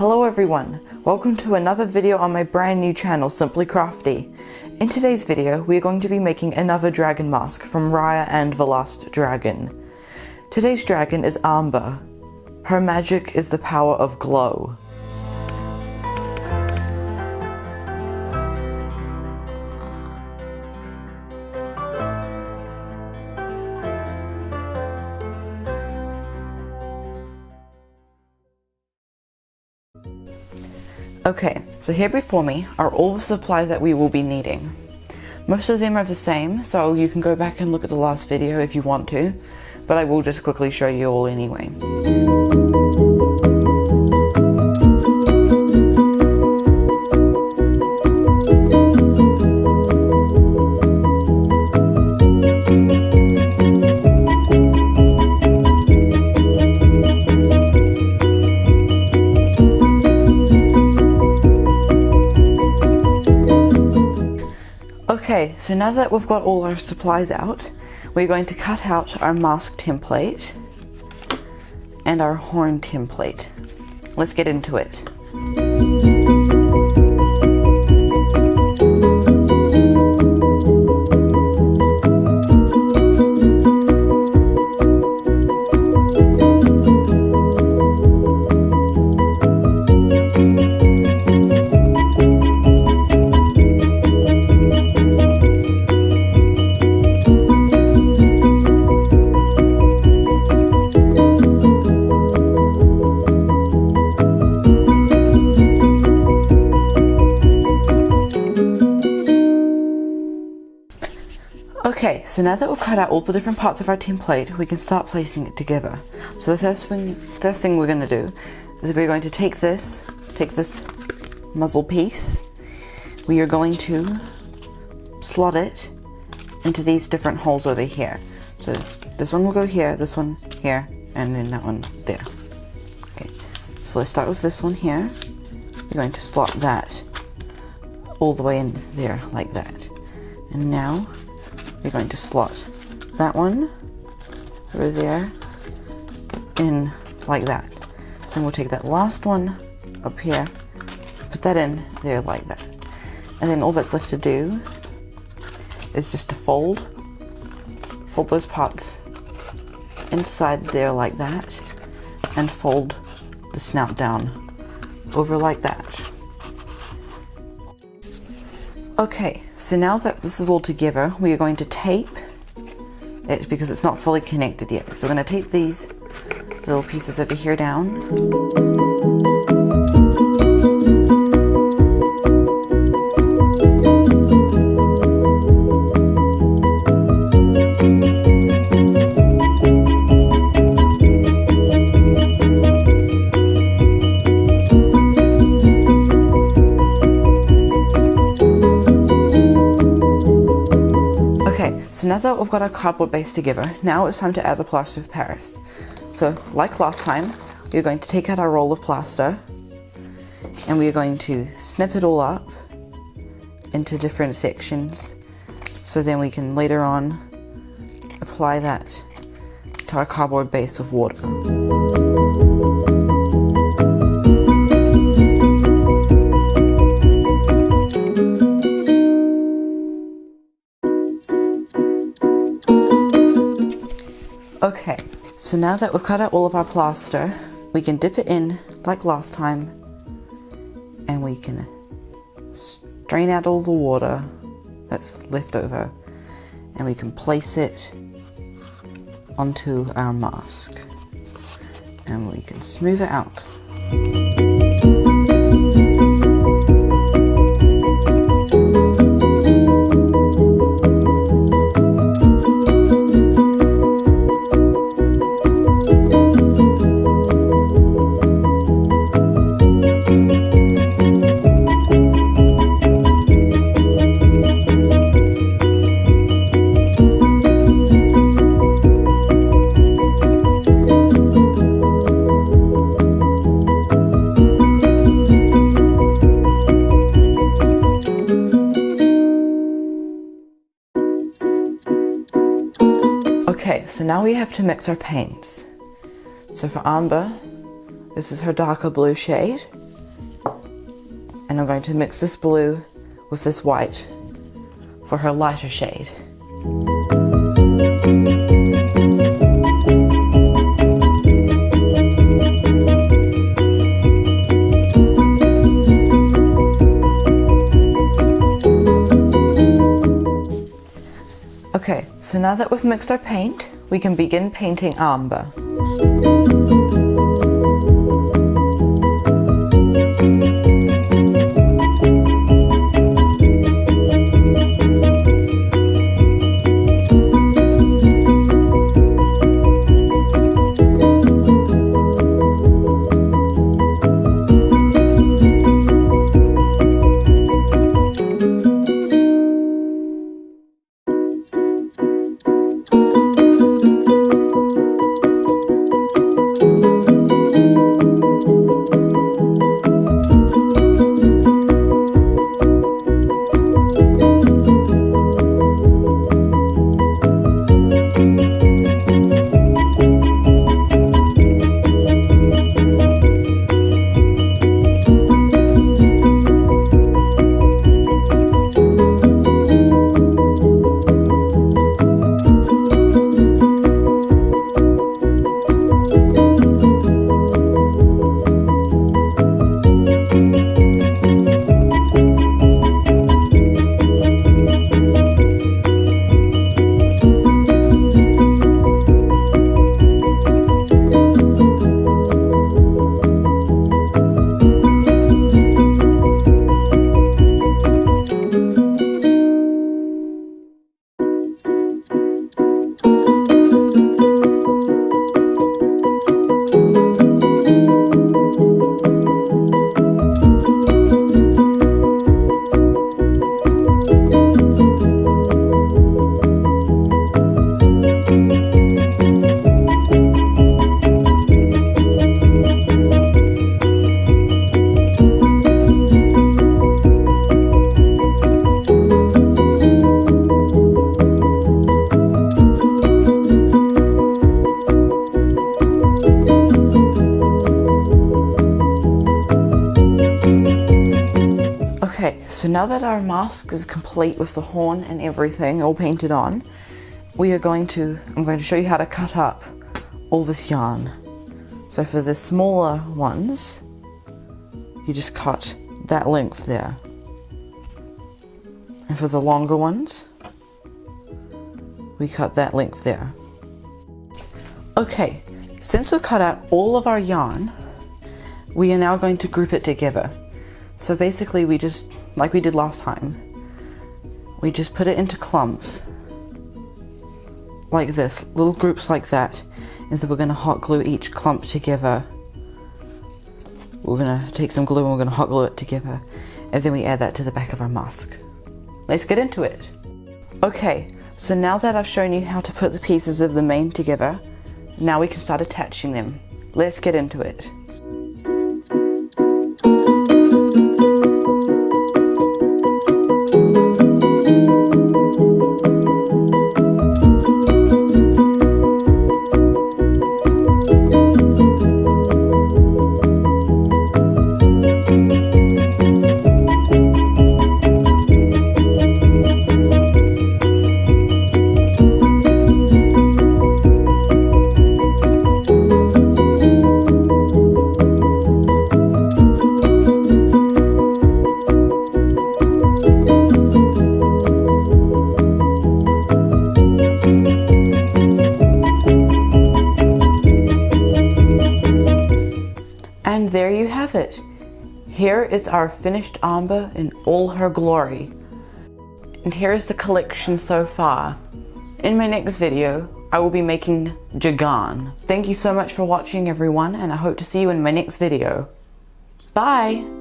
Hello everyone, welcome to another video on my brand new channel, Simply Crafty. In today's video, we are going to be making another dragon mask from Raya and the Last Dragon. Today's dragon is Amba. Her magic is the power of glow. Okay, so here before me are all the supplies that we will be needing. Most of them are the same, so you can go back and look at the last video if you want to, but I will just quickly show you all anyway. Okay, so now that we've got all our supplies out, we're going to cut out our mask template and our horn template. Let's get into it. Okay, so now that we've cut out all the different parts of our template, we can start placing it together. So the first thing we're going to do is we're going to take this muzzle piece. We are going to slot it into these different holes over here. So this one will go here, this one here, and then that one there. Okay, so let's start with this one here. We're going to slot that all the way in there like that. And now we're going to slot that one over there in like that. Then we'll take that last one up here, put that in there like that. And then all that's left to do is just to fold those parts inside there like that, and fold the snout down over like that. Okay, so now that this is all together, we are going to tape it because it's not fully connected yet. So we're going to tape these little pieces over here down. So now that we've got our cardboard base together, now it's time to add the plaster of Paris. So like last time, we're going to take out our roll of plaster and we are going to snip it all up into different sections, so then we can later on apply that to our cardboard base with water. Okay, so now that we've cut out all of our plaster, we can dip it in like last time, and we can strain out all the water that's left over, and we can place it onto our mask, and we can smooth it out. Okay, so now we have to mix our paints. So for Amba, this is her darker blue shade. And I'm going to mix this blue with this white for her lighter shade. Okay, so now that we've mixed our paint, we can begin painting Amba. Okay, so now that our mask is complete with the horn and everything all painted on, I'm going to show you how to cut up all this yarn. So for the smaller ones, you just cut that length there. And for the longer ones, we cut that length there. Okay, since we've cut out all of our yarn, we are now going to group it together. So basically we just, like we did last time, we just put it into clumps like this, little groups like that, and then we're going to hot glue each clump together. We're going to take some glue and we're going to hot glue it together, and then we add that to the back of our mask. Let's get into it. Okay, so now that I've shown you how to put the pieces of the mane together, now we can start attaching them. Let's get into it. And there you have it. Here is our finished Amba in all her glory. And here is the collection so far. In my next video, I will be making Jagan. Thank you so much for watching, everyone, and I hope to see you in my next video. Bye!